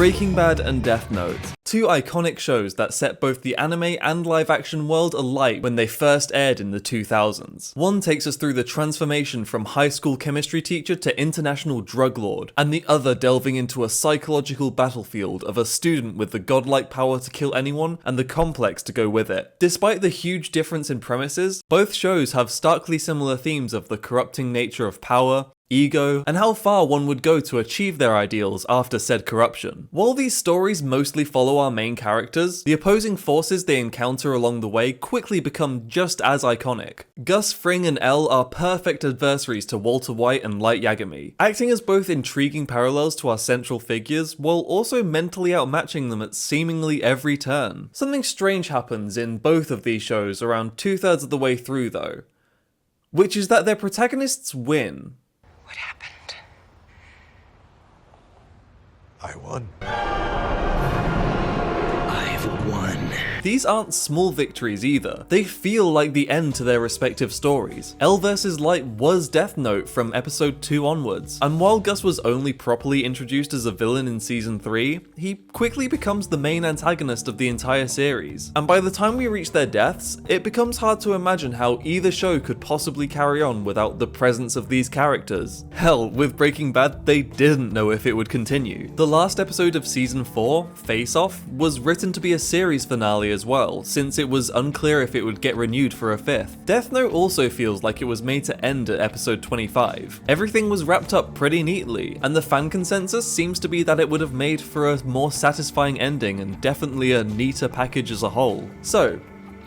Breaking Bad and Death Note. Two iconic shows that set both the anime and live action world alight when they first aired in the 2000s. One takes us through the transformation from high school chemistry teacher to international drug lord, and the other delving into a psychological battlefield of a student with the godlike power to kill anyone and the complex to go with it. Despite the huge difference in premises, both shows have starkly similar themes of the corrupting nature of power, ego, and how far one would go to achieve their ideals after said corruption. While these stories mostly follow our main characters, the opposing forces they encounter along the way quickly become just as iconic. Gus Fring and Elle are perfect adversaries to Walter White and Light Yagami, acting as both intriguing parallels to our central figures while also mentally outmatching them at seemingly every turn. Something strange happens in both of these shows around 2/3 of the way through though, which is that their protagonists win. What happened? I won. I've won. These aren't small victories either. They feel like the end to their respective stories. Elle vs. Light was Death Note from episode 2 onwards, and while Gus was only properly introduced as a villain in season 3, he quickly becomes the main antagonist of the entire series. And by the time we reach their deaths, it becomes hard to imagine how either show could possibly carry on without the presence of these characters. Hell, with Breaking Bad, they didn't know if it would continue. The last episode of season 4, Face Off, was written to be a series finale as well, since it was unclear if it would get renewed for a 5th. Death Note also feels like it was made to end at episode 25. Everything was wrapped up pretty neatly, and the fan consensus seems to be that it would have made for a more satisfying ending and definitely a neater package as a whole. So,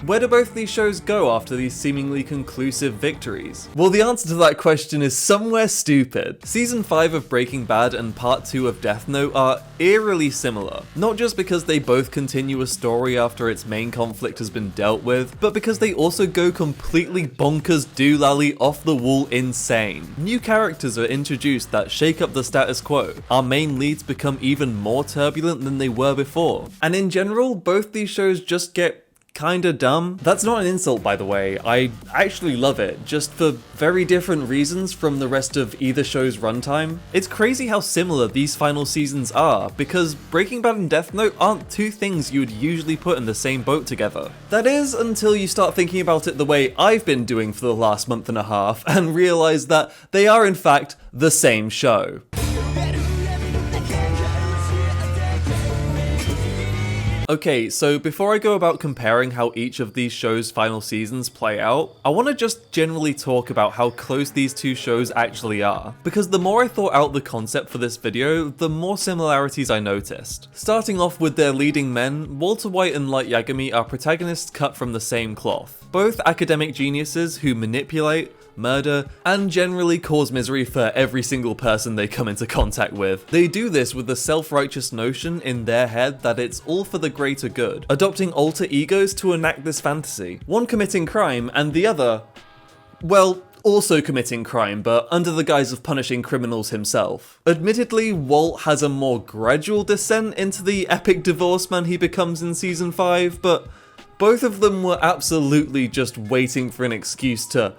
where do both these shows go after these seemingly conclusive victories? Well, the answer to that question is somewhere stupid. Season 5 of Breaking Bad and Part 2 of Death Note are eerily similar, not just because they both continue a story after its main conflict has been dealt with, but because they also go completely bonkers doolally off the wall insane. New characters are introduced that shake up the status quo. Our main leads become even more turbulent than they were before. And in general, both these shows just get kinda dumb. That's not an insult, by the way. I actually love it, just for very different reasons from the rest of either show's runtime. It's crazy how similar these final seasons are, because Breaking Bad and Death Note aren't two things you would usually put in the same boat together. That is, until you start thinking about it the way I've been doing for the last month and a half, and realize that they are in fact the same show. Okay, so before I go about comparing how each of these shows' final seasons play out, I want to just generally talk about how close these two shows actually are, because the more I thought out the concept for this video, the more similarities I noticed. Starting off with their leading men, Walter White and Light Yagami are protagonists cut from the same cloth. Both academic geniuses who manipulate, murder, and generally cause misery for every single person they come into contact with. They do this with the self-righteous notion in their head that it's all for the greater good, adopting alter egos to enact this fantasy. One committing crime and the other, well, also committing crime, but under the guise of punishing criminals himself. Admittedly, Walt has a more gradual descent into the epic divorce man he becomes in season 5, but both of them were absolutely just waiting for an excuse to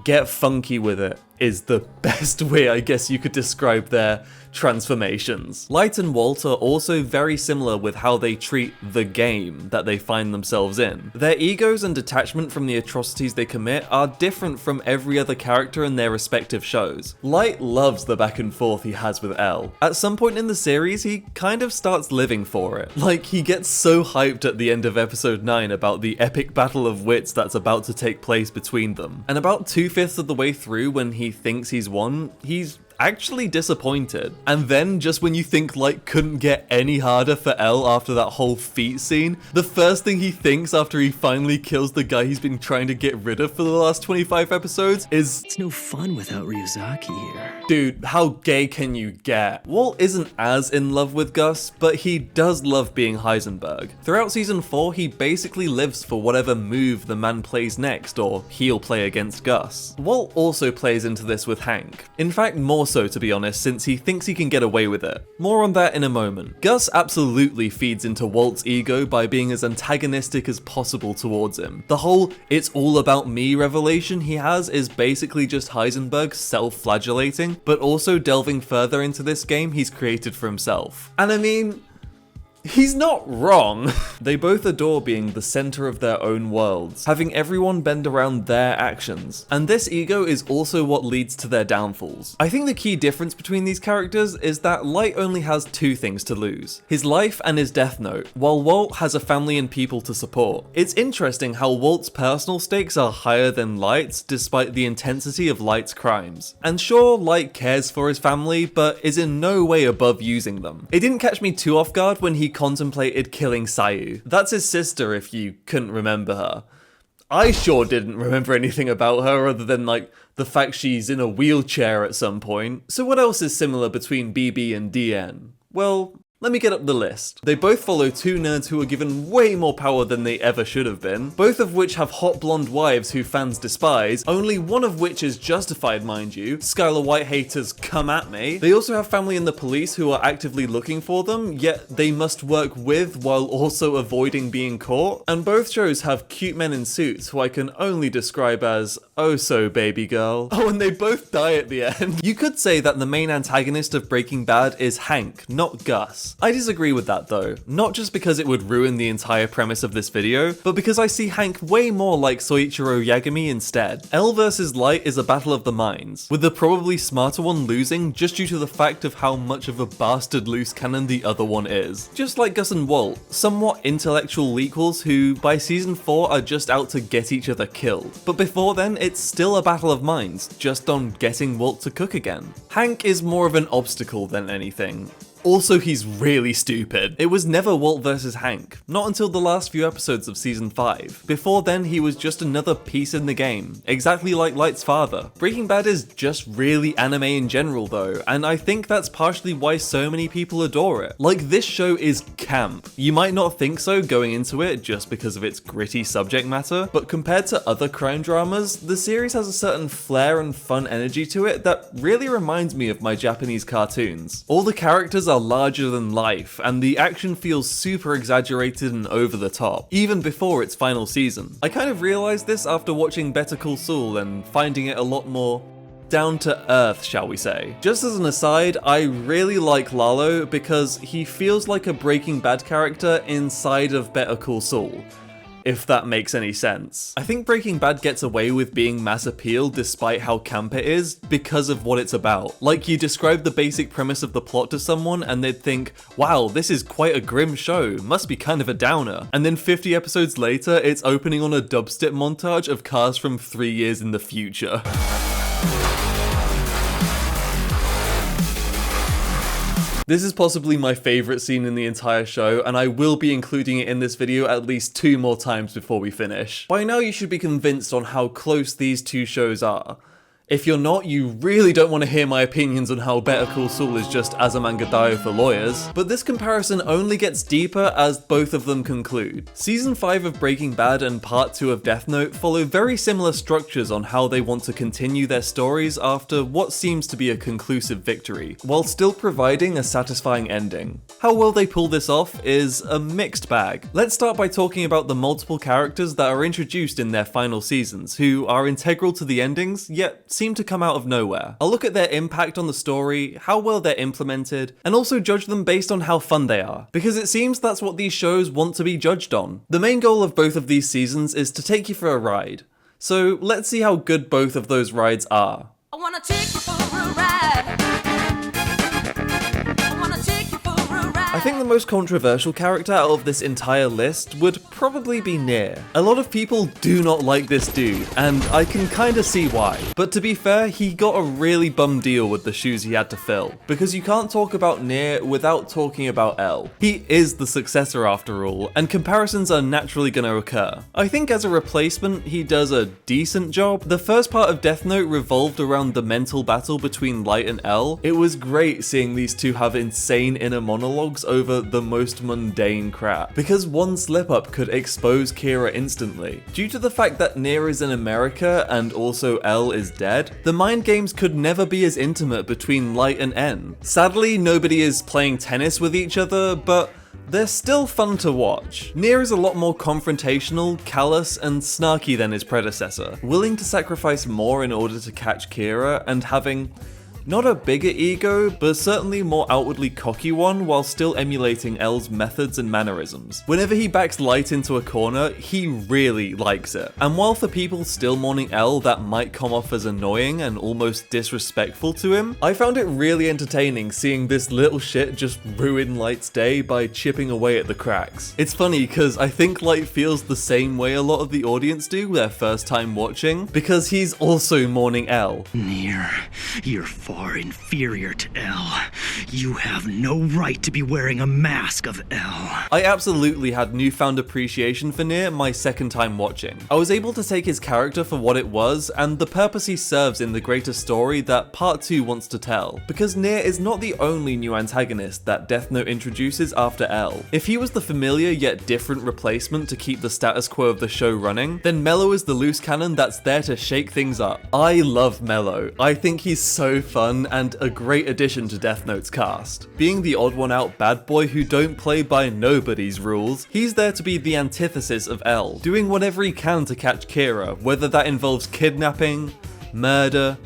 get funky with it, is the best way I guess you could describe their transformations. Light and Walt are also very similar with how they treat the game that they find themselves in. Their egos and detachment from the atrocities they commit are different from every other character in their respective shows. Light loves the back and forth he has with Elle. At some point in the series, he kind of starts living for it. Like, he gets so hyped at the end of episode 9 about the epic battle of wits that's about to take place between them. And about 2/5 of the way through, when he thinks he's won, he's actually disappointed. And then, just when you think Light couldn't get any harder for Elle after that whole feet scene, the first thing he thinks after he finally kills the guy he's been trying to get rid of for the last 25 episodes is, "It's no fun without Ryuzaki here." dude, how gay can you get? Walt isn't as in love with Gus, but he does love being Heisenberg. Throughout season 4, he basically lives for whatever move the man plays next, or he'll play against Gus. Walt also plays into this with Hank. In fact, more so, to be honest, since he thinks he can get away with it. More on that in a moment. Gus absolutely feeds into Walt's ego by being as antagonistic as possible towards him. The whole "it's all about me" revelation he has is basically just Heisenberg self-flagellating, but also delving further into this game he's created for himself. And I mean, He's not wrong. They both adore being the center of their own worlds, having everyone bend around their actions. And this ego is also what leads to their downfalls. I think the key difference between these characters is that Light only has two things to lose: his life and his death note, while Walt has a family and people to support. It's interesting how Walt's personal stakes are higher than Light's despite the intensity of Light's crimes. And sure, Light cares for his family, but is in no way above using them. It didn't catch me too off guard when he contemplated killing Sayu. That's his sister if you couldn't remember her. I sure didn't remember anything about her other than like the fact she's in a wheelchair at some point. So what else is similar between BB and DN? Well, let me get up the list. They both follow two nerds who are given way more power than they ever should have been, both of which have hot blonde wives who fans despise, only one of which is justified, mind you. Skylar White haters, come at me. They also have family in the police who are actively looking for them, yet they must work with while also avoiding being caught. And both shows have cute men in suits who I can only describe as oh so baby girl. Oh, and they both die at the end. You could say that the main antagonist of Breaking Bad is Hank, not Gus. I disagree with that though, not just because it would ruin the entire premise of this video, but because I see Hank way more like Soichiro Yagami instead. L versus Light is a battle of the minds, with the probably smarter one losing just due to the fact of how much of a bastard loose cannon the other one is. Just like Gus and Walt, somewhat intellectual equals who by season 4 are just out to get each other killed. But before then, it's still a battle of minds, just on getting Walt to cook again. Hank is more of an obstacle than anything. Also, he's really stupid. It was never Walt versus Hank, not until the last few episodes of season 5. Before then, he was just another piece in the game, exactly like Light's father. Breaking Bad is just really anime in general though, and I think that's partially why so many people adore it. Like, this show is camp. You might not think so going into it just because of its gritty subject matter, but compared to other crime dramas, the series has a certain flair and fun energy to it that really reminds me of my Japanese cartoons. All the characters are larger than life, and the action feels super exaggerated and over the top, even before its final season. I kind of realized this after watching Better Call Saul and finding it a lot more down to earth, shall we say. Just as an aside, I really like Lalo because he feels like a Breaking Bad character inside of Better Call Saul, if that makes any sense. I think Breaking Bad gets away with being mass appeal despite how camp it is because of what it's about. Like, you describe the basic premise of the plot to someone and they'd think, wow, this is quite a grim show, must be kind of a downer. And then 50 episodes later, it's opening on a dubstep montage of cars from 3 years in the future. This is possibly my favourite scene in the entire show, and I will be including it in this video at least 2 more times before we finish. By now you should be convinced on how close these two shows are. If you're not, you really don't want to hear my opinions on how Better Call Saul is just Azamangadao for lawyers, but this comparison only gets deeper as both of them conclude. Season 5 of Breaking Bad and Part 2 of Death Note follow very similar structures on how they want to continue their stories after what seems to be a conclusive victory, while still providing a satisfying ending. How well they pull this off is a mixed bag. Let's start by talking about the multiple characters that are introduced in their final seasons, who are integral to the endings, yet seem to come out of nowhere. I'll look at their impact on the story, how well they're implemented, and also judge them based on how fun they are, because it seems that's what these shows want to be judged on. The main goal of both of these seasons is to take you for a ride. So let's see how good both of those rides are. I wanna take you for a ride. I wanna take you for a ride. I think the most controversial character out of this entire list would probably be Near. A lot of people do not like this dude, and I can kinda see why. But to be fair, he got a really bum deal with the shoes he had to fill, because you can't talk about Near without talking about L. He is the successor after all, and comparisons are naturally gonna occur. I think as a replacement, he does a decent job. The first part of Death Note revolved around the mental battle between Light and L. It was great seeing these two have insane inner monologues over the most mundane crap, because one slip up could expose Kira instantly. Due to the fact that Near is in America and also L is dead, the mind games could never be as intimate between Light and N. Sadly, nobody is playing tennis with each other, but they're still fun to watch. Near is a lot more confrontational, callous, and snarky than his predecessor, willing to sacrifice more in order to catch Kira, and having Not a bigger ego, but certainly more outwardly cocky one while still emulating L's methods and mannerisms. Whenever he backs Light into a corner, he really likes it. And while for people still mourning L that might come off as annoying and almost disrespectful to him, I found it really entertaining seeing this little shit just ruin Light's day by chipping away at the cracks. It's funny because I think Light feels the same way a lot of the audience do their first time watching, because he's also mourning L. Near, you're far inferior to L. You have no right to be wearing a mask of L. I absolutely had newfound appreciation for Nier my second time watching. I was able to take his character for what it was and the purpose he serves in the greater story that Part 2 wants to tell, because Nier is not the only new antagonist that Death Note introduces after L. If he was the familiar yet different replacement to keep the status quo of the show running, then Mello is the loose cannon that's there to shake things up. I love Mello. I think he's so fun and a great addition to Death Note's cast. Being the odd one out bad boy who don't play by nobody's rules, he's there to be the antithesis of L, doing whatever he can to catch Kira, whether that involves kidnapping, murder,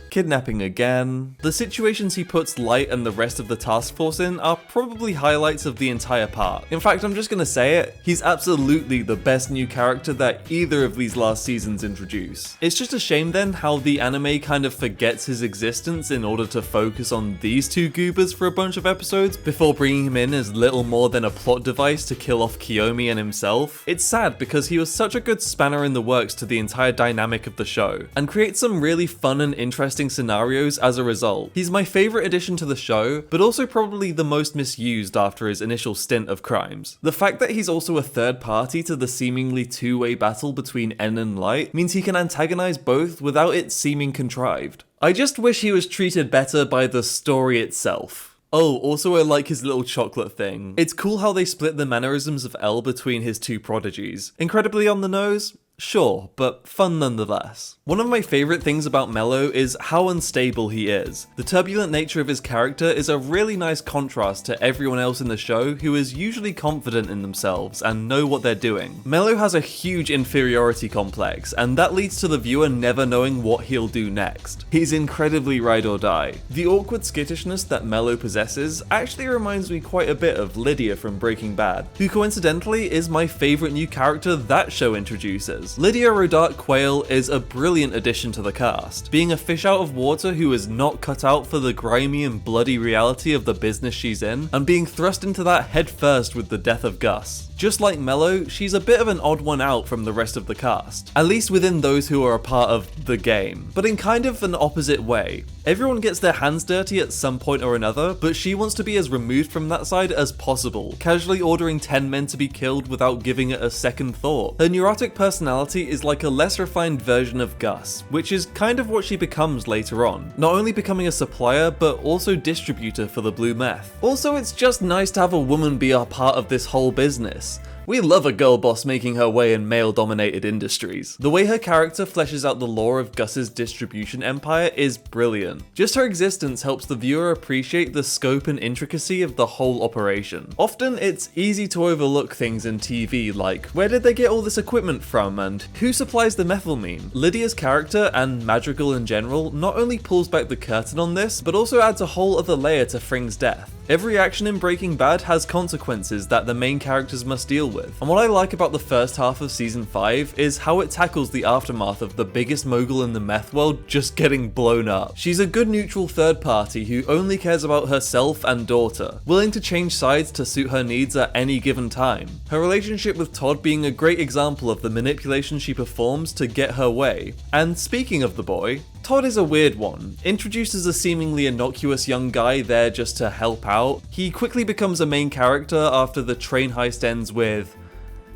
kidnapping again. The situations he puts Light and the rest of the task force in are probably highlights of the entire part. In fact, I'm just gonna say it, he's absolutely the best new character that either of these last seasons introduce. It's just a shame then how the anime kind of forgets his existence in order to focus on these two goobers for a bunch of episodes before bringing him in as little more than a plot device to kill off Kiyomi and himself. It's sad because he was such a good spanner in the works to the entire dynamic of the show, and creates some really fun and interesting scenarios as a result. He's my favorite addition to the show, but also probably the most misused after his initial stint of crimes. The fact that he's also a third party to the seemingly two-way battle between N and Light means he can antagonize both without it seeming contrived. I just wish he was treated better by the story itself. Oh, also I like his little chocolate thing. It's cool how they split the mannerisms of L between his two prodigies. Incredibly on the nose? Sure, but fun nonetheless. One of my favorite things about Mello is how unstable he is. The turbulent nature of his character is a really nice contrast to everyone else in the show who is usually confident in themselves and know what they're doing. Mello has a huge inferiority complex, and that leads to the viewer never knowing what he'll do next. He's incredibly ride or die. The awkward skittishness that Mello possesses actually reminds me quite a bit of Lydia from Breaking Bad, who coincidentally is my favorite new character that show introduces. Lydia Rodart Quayle is a brilliant addition to the cast, being a fish out of water who is not cut out for the grimy and bloody reality of the business she's in, and being thrust into that head first with the death of Gus. Just like Mello, she's a bit of an odd one out from the rest of the cast, at least within those who are a part of the game, but in kind of an opposite way. Everyone gets their hands dirty at some point or another, but she wants to be as removed from that side as possible, casually ordering 10 men to be killed without giving it a second thought. Her neurotic personality is like a less refined version of Gus, which is kind of what she becomes later on, not only becoming a supplier, but also distributor for the blue meth. Also, it's just nice to have a woman be a part of this whole business. We love a girl boss making her way in male-dominated industries. The way her character fleshes out the lore of Gus's distribution empire is brilliant. Just her existence helps the viewer appreciate the scope and intricacy of the whole operation. Often, it's easy to overlook things in TV like, where did they get all this equipment from and who supplies the methylamine? Lydia's character, and Madrigal in general, not only pulls back the curtain on this, but also adds a whole other layer to Fring's death. Every action in Breaking Bad has consequences that the main characters must deal with, and what I like about the first half of season 5 is how it tackles the aftermath of the biggest mogul in the meth world just getting blown up. She's a good neutral third party who only cares about herself and daughter, willing to change sides to suit her needs at any given time. Her relationship with Todd being a great example of the manipulation she performs to get her way. And speaking of the boy, Todd is a weird one. Introduced as a seemingly innocuous young guy there just to help out, he quickly becomes a main character after the train heist ends with,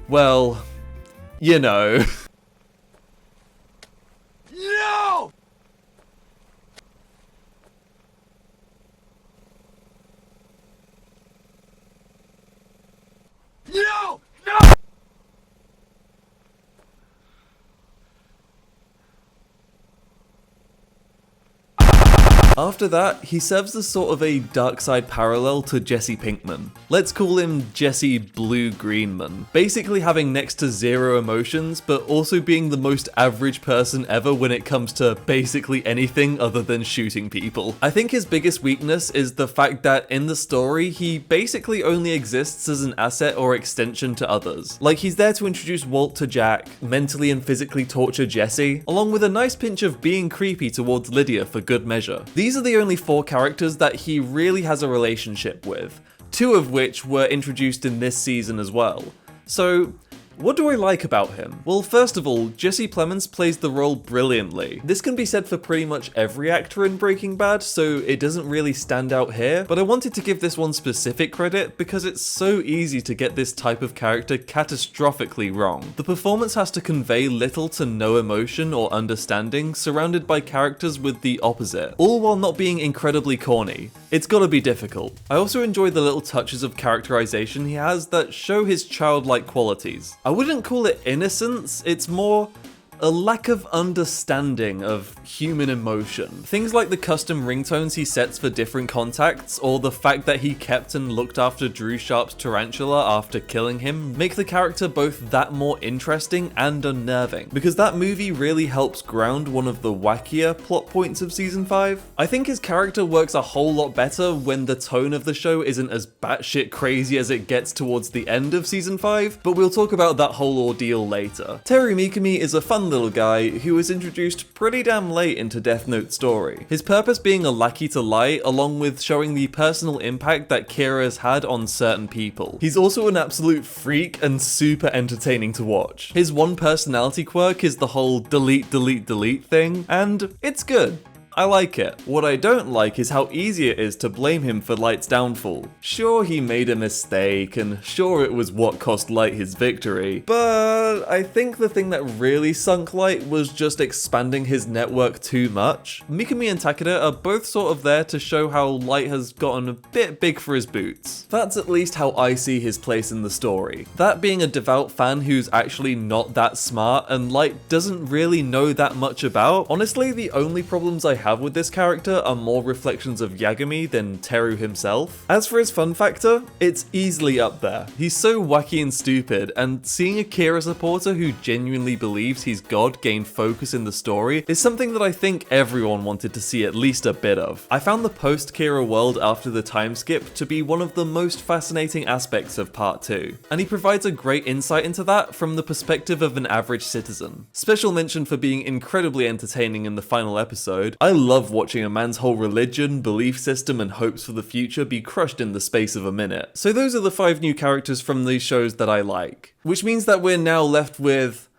well, you know. No! No! No! After that, he serves as sort of a dark side parallel to Jesse Pinkman. Let's call him Jesse Blue Greenman. Basically having next to zero emotions, but also being the most average person ever when it comes to basically anything other than shooting people. I think his biggest weakness is the fact that in the story, he basically only exists as an asset or extension to others. Like, he's there to introduce Walt to Jack, mentally and physically torture Jesse, along with a nice pinch of being creepy towards Lydia for good measure. These are the only 4 characters that he really has a relationship with, 2 of which were introduced in this season as well. So, what do I like about him? Well, first of all, Jesse Plemons plays the role brilliantly. This can be said for pretty much every actor in Breaking Bad, so it doesn't really stand out here, but I wanted to give this one specific credit because it's so easy to get this type of character catastrophically wrong. The performance has to convey little to no emotion or understanding, surrounded by characters with the opposite, all while not being incredibly corny. It's gotta be difficult. I also enjoy the little touches of characterization he has that show his childlike qualities. I wouldn't call it innocence, it's more a lack of understanding of human emotion. Things like the custom ringtones he sets for different contacts, or the fact that he kept and looked after Drew Sharp's tarantula after killing him, make the character both that more interesting and unnerving, because that movie really helps ground one of the wackier plot points of season 5. I think his character works a whole lot better when the tone of the show isn't as batshit crazy as it gets towards the end of season 5, but we'll talk about that whole ordeal later. Terry Mikami is a fun little guy who was introduced pretty damn late into Death Note's story. His purpose being a lackey to Light, along with showing the personal impact that Kira has had on certain people. He's also an absolute freak and super entertaining to watch. His one personality quirk is the whole delete delete delete thing, and it's good. I like it. What I don't like is how easy it is to blame him for Light's downfall. Sure, he made a mistake, and sure it was what cost Light his victory, but I think the thing that really sunk Light was just expanding his network too much. Mikami and Takeda are both sort of there to show how Light has gotten a bit big for his boots. That's at least how I see his place in the story. That being a devout fan who's actually not that smart and Light doesn't really know that much about. Honestly, the only problems I have with this character are more reflections of Yagami than Teru himself. As for his fun factor, it's easily up there. He's so wacky and stupid, and seeing a Kira supporter who genuinely believes he's God gain focus in the story is something that I think everyone wanted to see at least a bit of. I found the post-Kira world after the time skip to be one of the most fascinating aspects of part 2, and he provides a great insight into that from the perspective of an average citizen. Special mention for being incredibly entertaining in the final episode. I love watching a man's whole religion, belief system, and hopes for the future be crushed in the space of a minute. So those are the 5 new characters from these shows that I like. Which means that we're now left with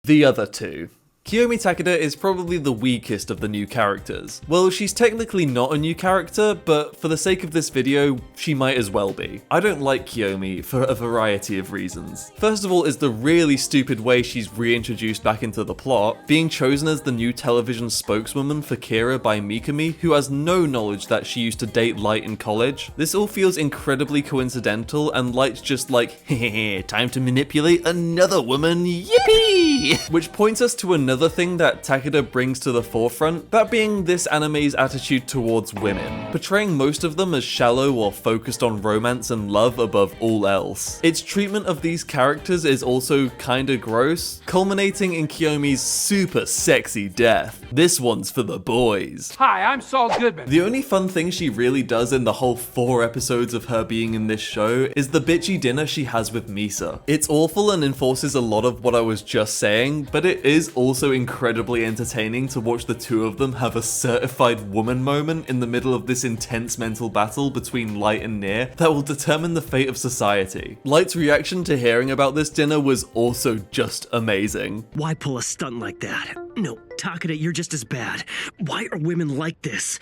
the other 2. Kiyomi Takeda is probably the weakest of the new characters. Well, she's technically not a new character, but for the sake of this video, she might as well be. I don't like Kiyomi for a variety of reasons. First of all is the really stupid way she's reintroduced back into the plot, being chosen as the new television spokeswoman for Kira by Mikami, who has no knowledge that she used to date Light in college. This all feels incredibly coincidental, and Light's just like, hehehe, time to manipulate another woman, yippee! Which points us to another thing that Takeda brings to the forefront, that being this anime's attitude towards women, portraying most of them as shallow or focused on romance and love above all else. Its treatment of these characters is also kinda gross, culminating in Kiyomi's super sexy death. This one's for the boys. Hi, I'm Saul Goodman. The only fun thing she really does in the whole 4 episodes of her being in this show is the bitchy dinner she has with Misa. It's awful and enforces a lot of what I was just saying, but it is also incredibly entertaining to watch the 2 of them have a certified woman moment in the middle of this intense mental battle between Light and Near that will determine the fate of society. Light's reaction to hearing about this dinner was also just amazing. Why pull a stunt like that? No, Takeda, you're just as bad. Why are women like this?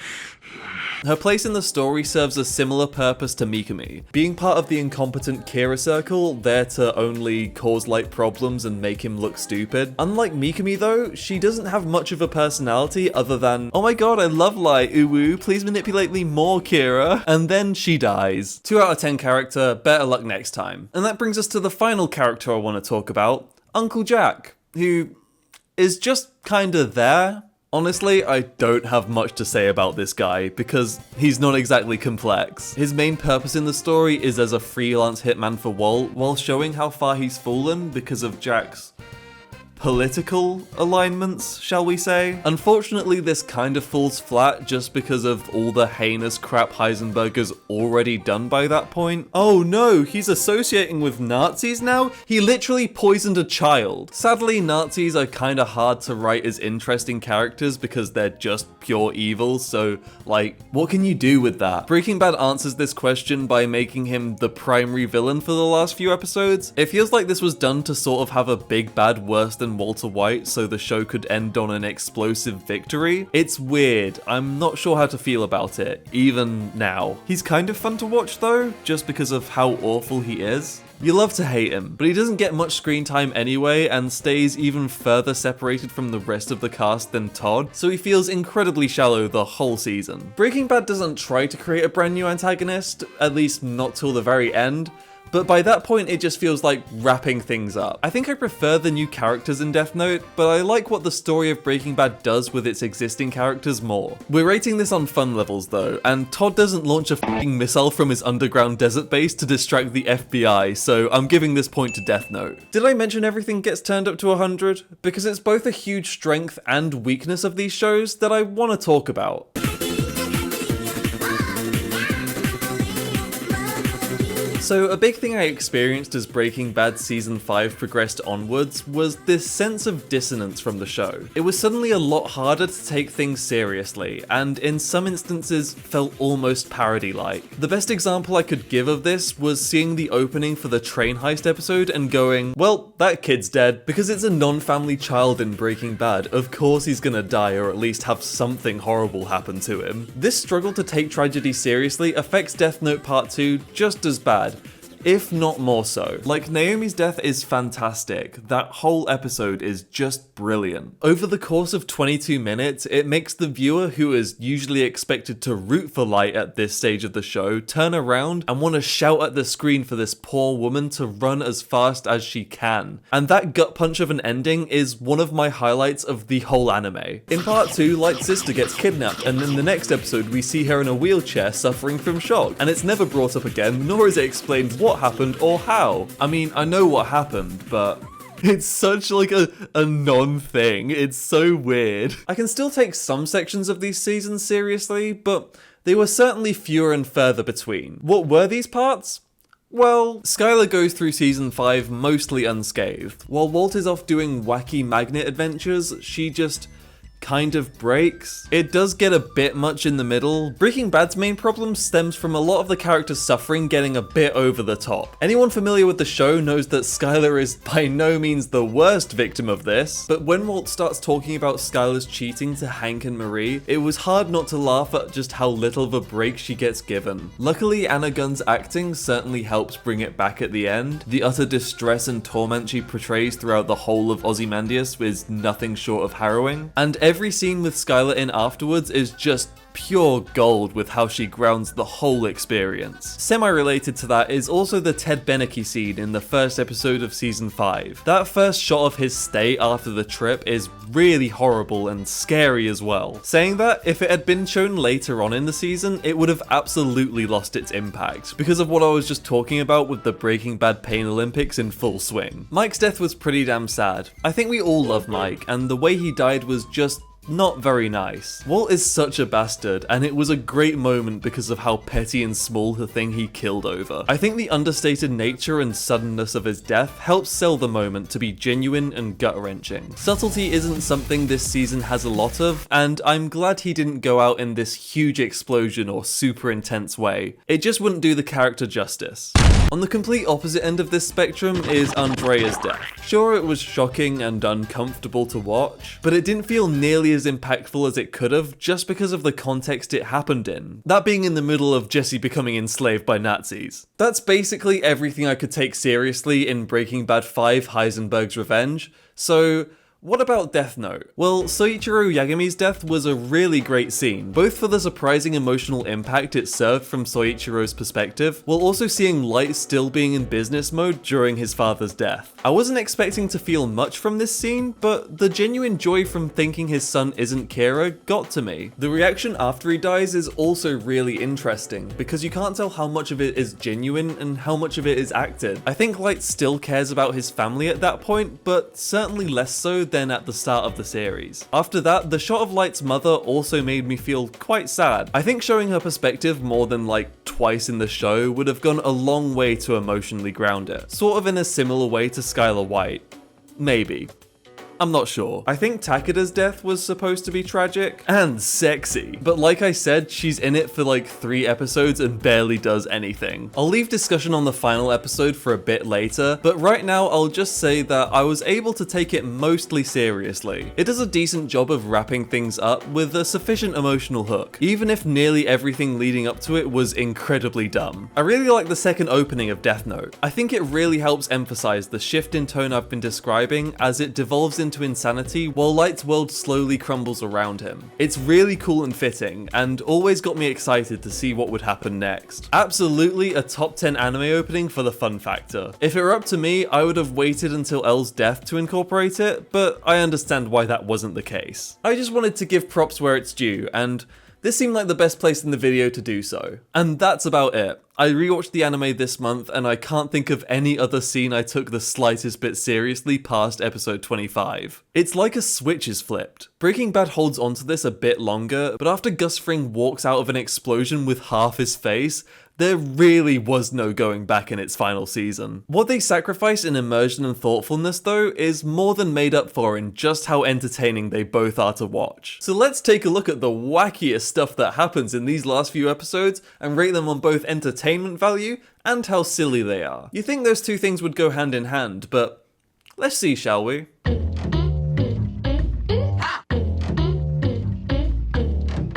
Her place in the story serves a similar purpose to Mikami, being part of the incompetent Kira circle, there to only cause Light problems and make him look stupid. Unlike Mikami though, she doesn't have much of a personality other than, oh my god, I love Light, ooh, please manipulate me more, Kira. And then she dies. 2 out of 10 character, better luck next time. And that brings us to the final character I want to talk about, Uncle Jack, who is just kinda there. Honestly, I don't have much to say about this guy, because he's not exactly complex. His main purpose in the story is as a freelance hitman for Walt, while showing how far he's fallen because of Jack's political alignments, shall we say. Unfortunately, this kind of falls flat just because of all the heinous crap Heisenberg has already done by that point. Oh no, he's associating with Nazis now? He literally poisoned a child. Sadly, Nazis are kinda hard to write as interesting characters because they're just pure evil, so like, what can you do with that? Breaking Bad answers this question by making him the primary villain for the last few episodes. It feels like this was done to sort of have a big bad worse than Walter White so the show could end on an explosive victory. It's weird. I'm not sure how to feel about it, even now. He's kind of fun to watch though, just because of how awful he is. You love to hate him, but he doesn't get much screen time anyway and stays even further separated from the rest of the cast than Todd, so he feels incredibly shallow the whole season. Breaking Bad doesn't try to create a brand new antagonist, at least not till the very end, but by that point it just feels like wrapping things up. I think I prefer the new characters in Death Note, but I like what the story of Breaking Bad does with its existing characters more. We're rating this on fun levels though, and Todd doesn't launch a f***ing missile from his underground desert base to distract the FBI, so I'm giving this point to Death Note. Did I mention everything gets turned up to 100? Because it's both a huge strength and weakness of these shows that I want to talk about. So a big thing I experienced as Breaking Bad Season 5 progressed onwards was this sense of dissonance from the show. It was suddenly a lot harder to take things seriously, and in some instances felt almost parody-like. The best example I could give of this was seeing the opening for the train heist episode and going, well, that kid's dead. Because it's a non-family child in Breaking Bad, of course he's gonna die or at least have something horrible happen to him. This struggle to take tragedy seriously affects Death Note Part 2 just as bad, if not more so. Like, Naomi's death is fantastic. That whole episode is just brilliant. Over the course of 22 minutes, it makes the viewer, who is usually expected to root for Light at this stage of the show, turn around and want to shout at the screen for this poor woman to run as fast as she can. And that gut punch of an ending is one of my highlights of the whole anime. In part 2, Light's sister gets kidnapped, and in the next episode we see her in a wheelchair suffering from shock, and it's never brought up again, nor is it explained what happened or how. I mean, I know what happened, but it's such like a non-thing. It's so weird. I can still take some sections of these seasons seriously, but they were certainly fewer and further between. What were these parts? Well, Skylar goes through Season 5 mostly unscathed. While Walt is off doing wacky magnet adventures, she just kind of breaks. It does get a bit much in the middle. Breaking Bad's main problem stems from a lot of the characters' suffering getting a bit over the top. Anyone familiar with the show knows that Skylar is by no means the worst victim of this, but when Walt starts talking about Skylar's cheating to Hank and Marie, it was hard not to laugh at just how little of a break she gets given. Luckily, Anna Gunn's acting certainly helps bring it back at the end. The utter distress and torment she portrays throughout the whole of Ozymandias is nothing short of harrowing, and every scene with Skylar in afterwards is just pure gold with how she grounds the whole experience. Semi-related to that is also the Ted Beneke scene in the first episode of Season 5. That first shot of his stay after the trip is really horrible and scary as well. Saying that, if it had been shown later on in the season, it would have absolutely lost its impact, because of what I was just talking about with the Breaking Bad Pain Olympics in full swing. Mike's death was pretty damn sad. I think we all love Mike, and the way he died was just not very nice. Walt is such a bastard, and it was a great moment because of how petty and small the thing he killed over. I think the understated nature and suddenness of his death helps sell the moment to be genuine and gut-wrenching. Subtlety isn't something this season has a lot of, and I'm glad he didn't go out in this huge explosion or super intense way. It just wouldn't do the character justice. On the complete opposite end of this spectrum is Andrea's death. Sure, it was shocking and uncomfortable to watch, but it didn't feel nearly as impactful as it could have just because of the context it happened in. That being in the middle of Jesse becoming enslaved by Nazis. That's basically everything I could take seriously in Breaking Bad 5 Heisenberg's Revenge, so What about Death Note? Well, Soichiro Yagami's death was a really great scene, both for the surprising emotional impact it served from Soichiro's perspective, while also seeing Light still being in business mode during his father's death. I wasn't expecting to feel much from this scene, but the genuine joy from thinking his son isn't Kira got to me. The reaction after he dies is also really interesting, because you can't tell how much of it is genuine and how much of it is acted. I think Light still cares about his family at that point, but certainly less so than at the start of the series. After that, the shot of Light's mother also made me feel quite sad. I think showing her perspective more than like twice in the show would have gone a long way to emotionally ground it. Sort of in a similar way to Skylar White. Maybe. I'm not sure. I think Takeda's death was supposed to be tragic and sexy, but like I said, she's in it for like 3 episodes and barely does anything. I'll leave discussion on the final episode for a bit later, but right now I'll just say that I was able to take it mostly seriously. It does a decent job of wrapping things up with a sufficient emotional hook, even if nearly everything leading up to it was incredibly dumb. I really like the second opening of Death Note. I think it really helps emphasize the shift in tone I've been describing as it devolves into insanity while Light's world slowly crumbles around him. It's really cool and fitting, and always got me excited to see what would happen next. Absolutely a top 10 anime opening for the fun factor. If it were up to me, I would have waited until L's death to incorporate it, but I understand why that wasn't the case. I just wanted to give props where it's due, and this seemed like the best place in the video to do so. And that's about it. I rewatched the anime this month and I can't think of any other scene I took the slightest bit seriously past episode 25. It's like a switch is flipped. Breaking Bad holds onto this a bit longer, but after Gus Fring walks out of an explosion with half his face, there really was no going back in its final season. What they sacrifice in immersion and thoughtfulness though is more than made up for in just how entertaining they both are to watch. So let's take a look at the wackiest stuff that happens in these last few episodes and rate them on both entertainment value and how silly they are. You think those two things would go hand in hand, but let's see, shall we?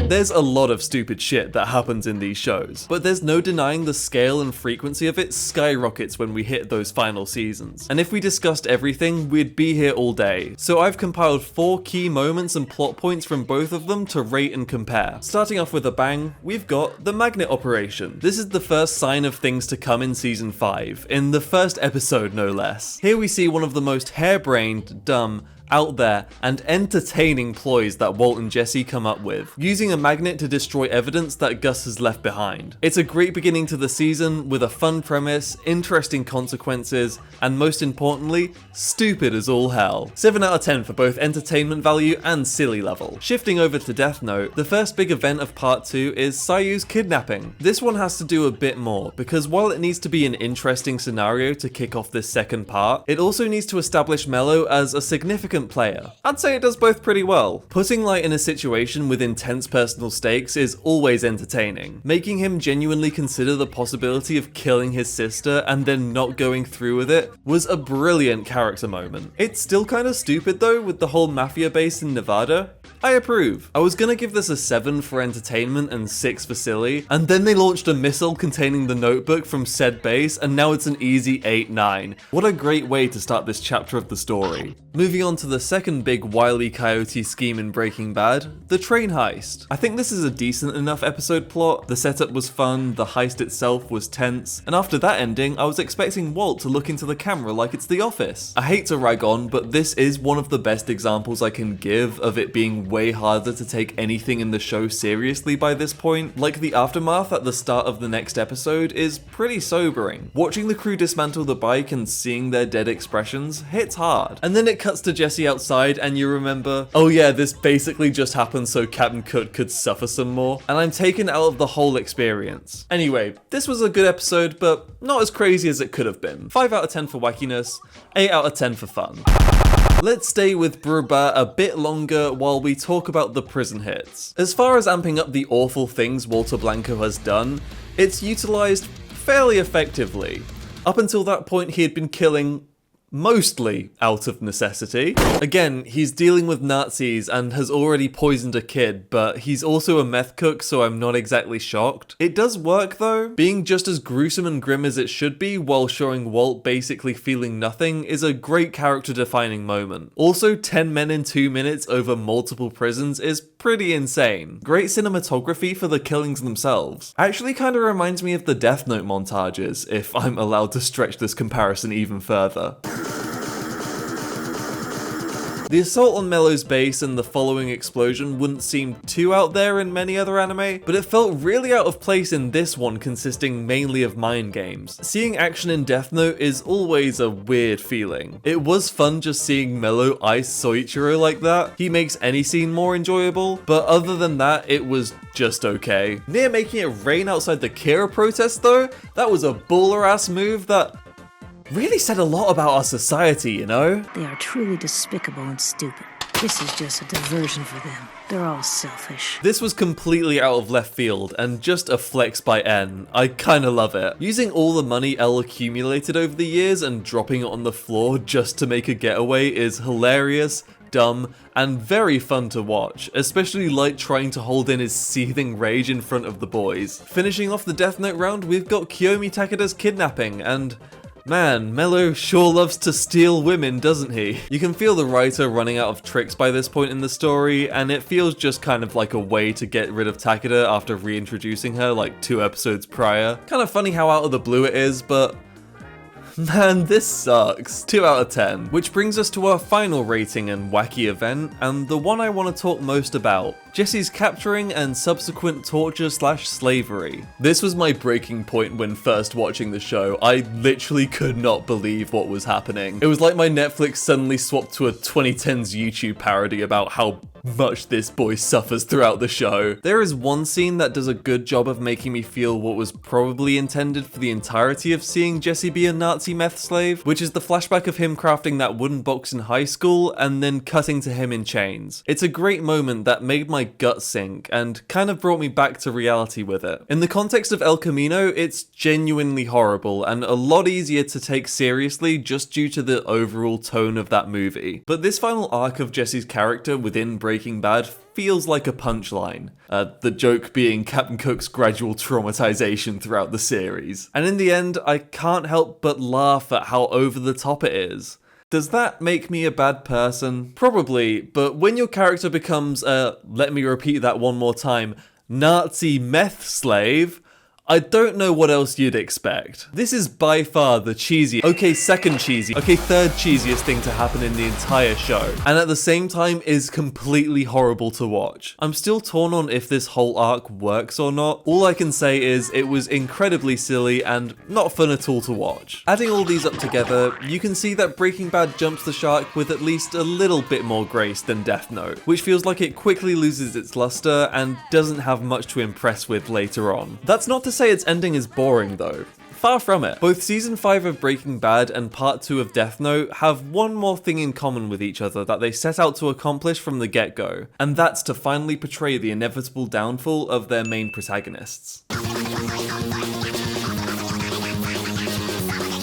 There's a lot of stupid shit that happens in these shows, but there's no denying the scale and frequency of it skyrockets when we hit those final seasons. And if we discussed everything, we'd be here all day. So I've compiled 4 key moments and plot points from both of them to rate and compare. Starting off with a bang, we've got the magnet operation. This is the first sign of things to come in season 5, in the first episode no less. Here we see one of the most harebrained, dumb, out there, and entertaining ploys that Walt and Jesse come up with, using a magnet to destroy evidence that Gus has left behind. It's a great beginning to the season with a fun premise, interesting consequences, and most importantly, stupid as all hell. 7 out of 10 for both entertainment value and silly level. Shifting over to Death Note, the first big event of part 2 is Sayu's kidnapping. This one has to do a bit more, because while it needs to be an interesting scenario to kick off this second part, it also needs to establish Mello as a significant player. I'd say it does both pretty well. Putting Light in a situation with intense personal stakes is always entertaining. Making him genuinely consider the possibility of killing his sister and then not going through with it was a brilliant character moment. It's still kind of stupid though with the whole mafia base in Nevada. I approve. I was gonna give this a 7 for entertainment and 6 for silly, and then they launched a missile containing the notebook from said base, and now it's an easy 8-9. What a great way to start this chapter of the story. Moving on to the second big Wile E. Coyote scheme in Breaking Bad, the train heist. I think this is a decent enough episode plot. The setup was fun, the heist itself was tense, and after that ending, I was expecting Walt to look into the camera like it's The Office. I hate to rag on, but this is one of the best examples I can give of it being way harder to take anything in the show seriously by this point. Like the aftermath at the start of the next episode is pretty sobering. Watching the crew dismantle the bike and seeing their dead expressions hits hard. And then it cuts to Jesse outside and you remember, oh yeah, this basically just happened so Captain Cook could suffer some more. And I'm taken out of the whole experience. Anyway, this was a good episode, but not as crazy as it could have been. 5 out of 10 for wackiness, 8 out of 10 for fun. Let's stay with Bruba a bit longer while we talk about the prison hits. As far as amping up the awful things Walter Blanco has done, it's utilised fairly effectively. Up until that point he had been killing mostly out of necessity. Again, he's dealing with Nazis and has already poisoned a kid, but he's also a meth cook, so I'm not exactly shocked. It does work though. Being just as gruesome and grim as it should be while showing Walt basically feeling nothing is a great character defining moment. Also, 10 men in 2 minutes over multiple prisons is pretty insane. Great cinematography for the killings themselves. Actually kind of reminds me of the Death Note montages, if I'm allowed to stretch this comparison even further. The assault on Mello's base and the following explosion wouldn't seem too out there in many other anime, but it felt really out of place in this one consisting mainly of mind games. Seeing action in Death Note is always a weird feeling. It was fun just seeing Mello ice Soichiro like that. He makes any scene more enjoyable, but other than that, it was just okay. Near making it rain outside the Kira protest though, that was a baller ass move that really said a lot about our society, you know? They are truly despicable and stupid. This is just a diversion for them. They're all selfish. This was completely out of left field and just a flex by N. I kinda love it. Using all the money L accumulated over the years and dropping it on the floor just to make a getaway is hilarious, dumb, and very fun to watch, especially Light trying to hold in his seething rage in front of the boys. Finishing off the Death Note round, we've got Kiyomi Takeda's kidnapping, and man, Mello sure loves to steal women, doesn't he? You can feel the writer running out of tricks by this point in the story, and it feels just kind of like a way to get rid of Takeda after reintroducing her like 2 episodes prior. Kind of funny how out of the blue it is, but man, this sucks. 2 out of 10. Which brings us to our final rating and wacky event, and the one I want to talk most about. Jesse's capturing and subsequent torture/slavery. This was my breaking point when first watching the show. I literally could not believe what was happening. It was like my Netflix suddenly swapped to a 2010s YouTube parody about how much this boy suffers throughout the show. There is one scene that does a good job of making me feel what was probably intended for the entirety of seeing Jesse be a Nazi meth slave, which is the flashback of him crafting that wooden box in high school and then cutting to him in chains. It's a great moment that made my gut sink and kind of brought me back to reality with it. In the context of El Camino, it's genuinely horrible and a lot easier to take seriously just due to the overall tone of that movie. But this final arc of Jesse's character within Breaking Bad feels like a punchline. The joke being Captain Cook's gradual traumatization throughout the series. And in the end, I can't help but laugh at how over the top it is. Does that make me a bad person? Probably, but when your character becomes let me repeat that one more time, Nazi meth slave, I don't know what else you'd expect. This is by far the cheesy, okay, second cheesy, okay, third cheesiest thing to happen in the entire show, and at the same time is completely horrible to watch. I'm still torn on if this whole arc works or not. All I can say is it was incredibly silly and not fun at all to watch. Adding all these up together, you can see that Breaking Bad jumps the shark with at least a little bit more grace than Death Note, which feels like it quickly loses its luster and doesn't have much to impress with later on. That's not to say its ending is boring though. Far from it. Both season 5 of Breaking Bad and part 2 of Death Note have one more thing in common with each other that they set out to accomplish from the get-go, and that's to finally portray the inevitable downfall of their main protagonists.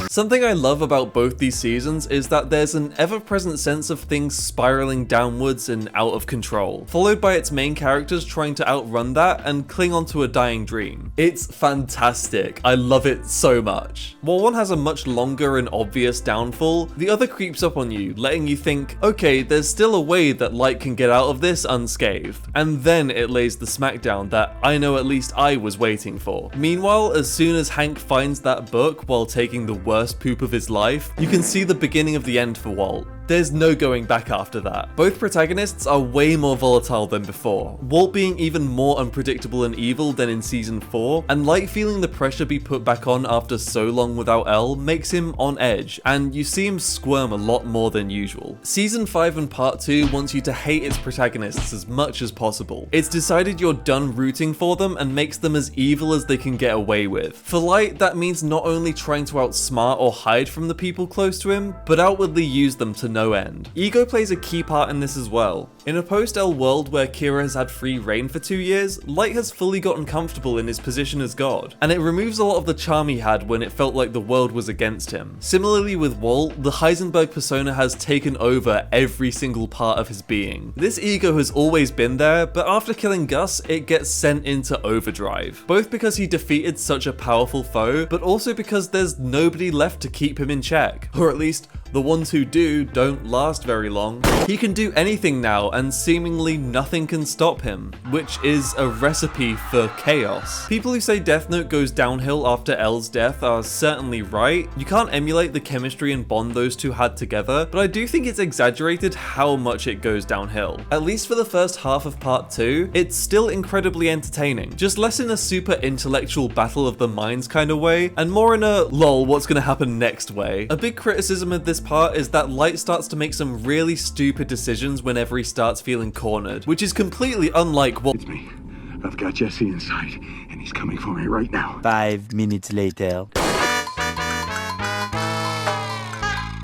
Something I love about both these seasons is that there's an ever-present sense of things spiraling downwards and out of control, followed by its main characters trying to outrun that and cling onto a dying dream. It's fantastic. I love it so much. While one has a much longer and obvious downfall, the other creeps up on you, letting you think, okay, there's still a way that Light can get out of this unscathed. And then it lays the smackdown that I know at least I was waiting for. Meanwhile, as soon as Hank finds that book while taking the worst poop of his life, you can see the beginning of the end for Walt. There's no going back after that. Both protagonists are way more volatile than before, Walt being even more unpredictable and evil than in season 4, and Light feeling the pressure be put back on after so long without Elle makes him on edge, and you see him squirm a lot more than usual. Season 5 and part 2 wants you to hate its protagonists as much as possible. It's decided you're done rooting for them and makes them as evil as they can get away with. For Light, that means not only trying to outsmart or hide from the people close to him, but outwardly use them to no end. Ego plays a key part in this as well. In a post-L world where Kira has had free reign for 2 years, Light has fully gotten comfortable in his position as God, and it removes a lot of the charm he had when it felt like the world was against him. Similarly with Walt, the Heisenberg persona has taken over every single part of his being. This ego has always been there, but after killing Gus, it gets sent into overdrive. Both because he defeated such a powerful foe, but also because there's nobody left to keep him in check. Or at least, the ones who do don't last very long. He can do anything now, and seemingly nothing can stop him, which is a recipe for chaos. People who say Death Note goes downhill after L's death are certainly right. You can't emulate the chemistry and bond those two had together, but I do think it's exaggerated how much it goes downhill. At least for the first half of part 2, it's still incredibly entertaining, just less in a super intellectual battle of the minds kind of way, and more in a lol what's gonna happen next way. A big criticism of this part is that Light starts to make some really stupid decisions whenever he starts feeling cornered, which is completely unlike what— It's me. I've got Jesse inside, and he's coming for me right now. 5 minutes later.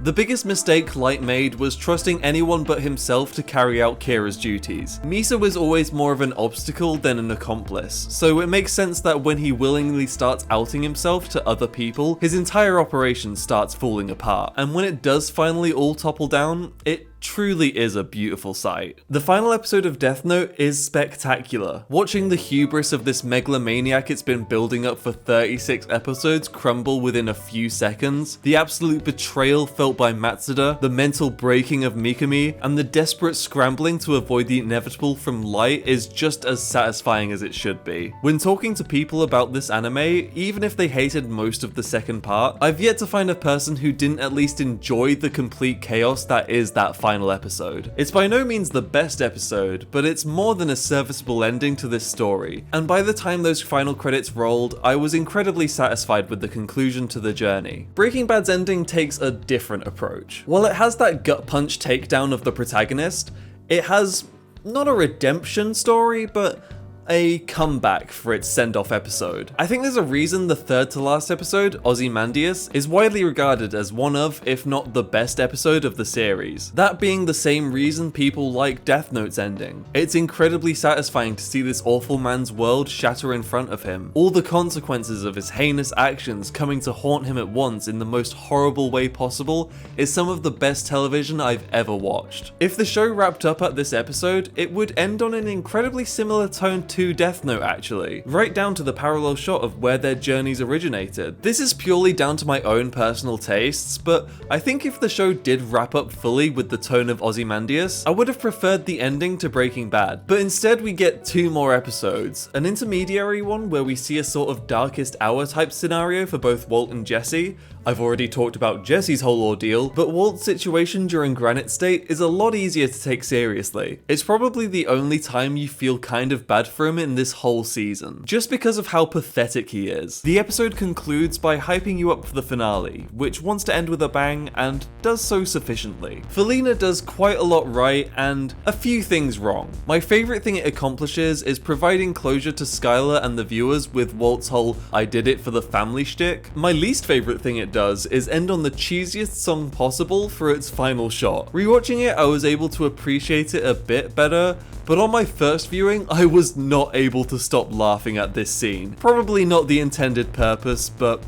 The biggest mistake Light made was trusting anyone but himself to carry out Kira's duties. Misa was always more of an obstacle than an accomplice, so it makes sense that when he willingly starts outing himself to other people, his entire operation starts falling apart. And when it does finally all topple down, it truly is a beautiful sight. The final episode of Death Note is spectacular. Watching the hubris of this megalomaniac it's been building up for 36 episodes crumble within a few seconds, the absolute betrayal felt by Matsuda, the mental breaking of Mikami, and the desperate scrambling to avoid the inevitable from Light is just as satisfying as it should be. When talking to people about this anime, even if they hated most of the second part, I've yet to find a person who didn't at least enjoy the complete chaos that is that final episode. It's by no means the best episode, but it's more than a serviceable ending to this story, and by the time those final credits rolled, I was incredibly satisfied with the conclusion to the journey. Breaking Bad's ending takes a different approach. While it has that gut punch takedown of the protagonist, it has not a redemption story, but a comeback for its send-off episode. I think there's a reason the third to last episode, Ozymandias, is widely regarded as one of, if not the best episode of the series. That being the same reason people like Death Note's ending. It's incredibly satisfying to see this awful man's world shatter in front of him. All the consequences of his heinous actions coming to haunt him at once in the most horrible way possible is some of the best television I've ever watched. If the show wrapped up at this episode, it would end on an incredibly similar tone to Death Note actually, right down to the parallel shot of where their journeys originated. This is purely down to my own personal tastes, but I think if the show did wrap up fully with the tone of Ozymandias, I would have preferred the ending to Breaking Bad. But instead we get 2 more episodes, an intermediary one where we see a sort of Darkest Hour type scenario for both Walt and Jesse. I've already talked about Jesse's whole ordeal, but Walt's situation during Granite State is a lot easier to take seriously. It's probably the only time you feel kind of bad for him in this whole season, just because of how pathetic he is. The episode concludes by hyping you up for the finale, which wants to end with a bang and does so sufficiently. Felina does quite a lot right and a few things wrong. My favourite thing it accomplishes is providing closure to Skylar and the viewers with Walt's whole "I did it for the family" shtick. My least favourite thing it does is end on the cheesiest song possible for its final shot. Rewatching it, I was able to appreciate it a bit better, but on my first viewing, I was not able to stop laughing at this scene. Probably not the intended purpose, but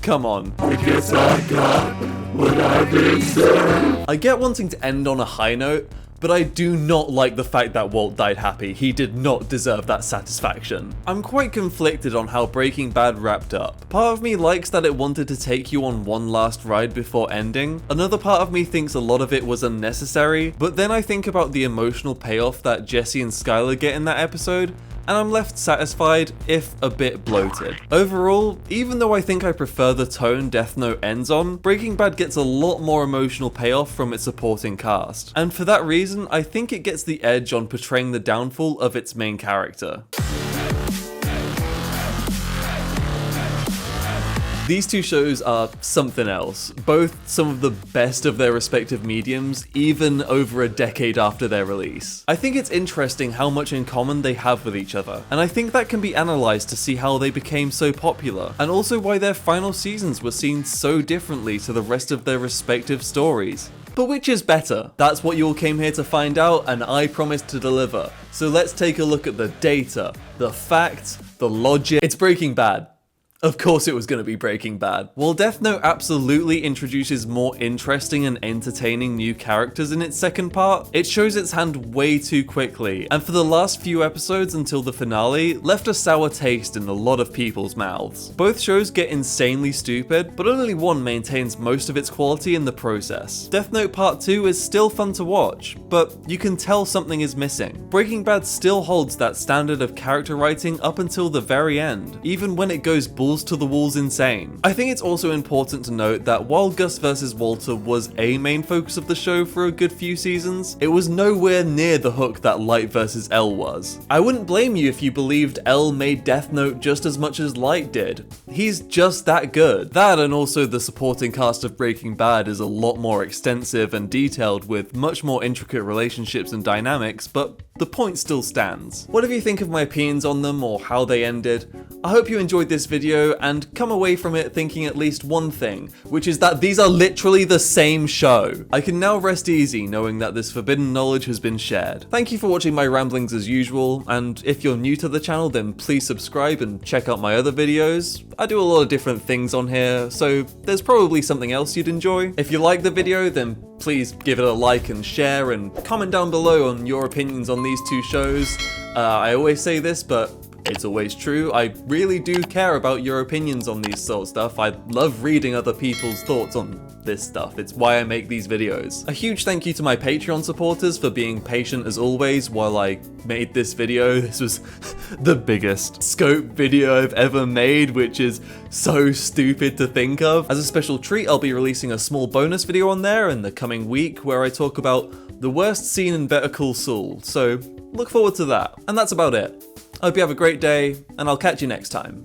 come on. I guess I got what I deserve. I get wanting to end on a high note, but I do not like the fact that Walt died happy. He did not deserve that satisfaction. I'm quite conflicted on how Breaking Bad wrapped up. Part of me likes that it wanted to take you on one last ride before ending. Another part of me thinks a lot of it was unnecessary, but then I think about the emotional payoff that Jesse and Skylar get in that episode, and I'm left satisfied, if a bit bloated. Overall, even though I think I prefer the tone Death Note ends on, Breaking Bad gets a lot more emotional payoff from its supporting cast. And for that reason, I think it gets the edge on portraying the downfall of its main character. These two shows are something else, both some of the best of their respective mediums, even over a decade after their release. I think it's interesting how much in common they have with each other, and I think that can be analysed to see how they became so popular, and also why their final seasons were seen so differently to the rest of their respective stories. But which is better? That's what you all came here to find out, and I promised to deliver. So let's take a look at the data, the facts, the logic. It's Breaking Bad. Of course it was going to be Breaking Bad. While Death Note absolutely introduces more interesting and entertaining new characters in its second part, it shows its hand way too quickly, and for the last few episodes until the finale, left a sour taste in a lot of people's mouths. Both shows get insanely stupid, but only one maintains most of its quality in the process. Death Note Part 2 is still fun to watch, but you can tell something is missing. Breaking Bad still holds that standard of character writing up until the very end, even when it goes balls to the walls insane. I think it's also important to note that while Gus vs. Walter was a main focus of the show for a good few seasons, it was nowhere near the hook that Light vs. L was. I wouldn't blame you if you believed L made Death Note just as much as Light did. He's just that good. That, and also the supporting cast of Breaking Bad is a lot more extensive and detailed with much more intricate relationships and dynamics, but the point still stands. Whatever you think of my opinions on them or how they ended, I hope you enjoyed this video and come away from it thinking at least one thing, which is that these are literally the same show. I can now rest easy knowing that this forbidden knowledge has been shared. Thank you for watching my ramblings as usual, and if you're new to the channel then please subscribe and check out my other videos. I do a lot of different things on here, so there's probably something else you'd enjoy. If you like the video then please give it a like and share, and comment down below on your opinions on these two shows. I always say this, but it's always true. I really do care about your opinions on these sort of stuff. I love reading other people's thoughts on this stuff. It's why I make these videos. A huge thank you to my Patreon supporters for being patient as always while I made this video. This was the biggest scope video I've ever made, which is so stupid to think of. As a special treat, I'll be releasing a small bonus video on there in the coming week where I talk about the worst scene in Better Call Saul, so look forward to that. And that's about it. I hope you have a great day, and I'll catch you next time.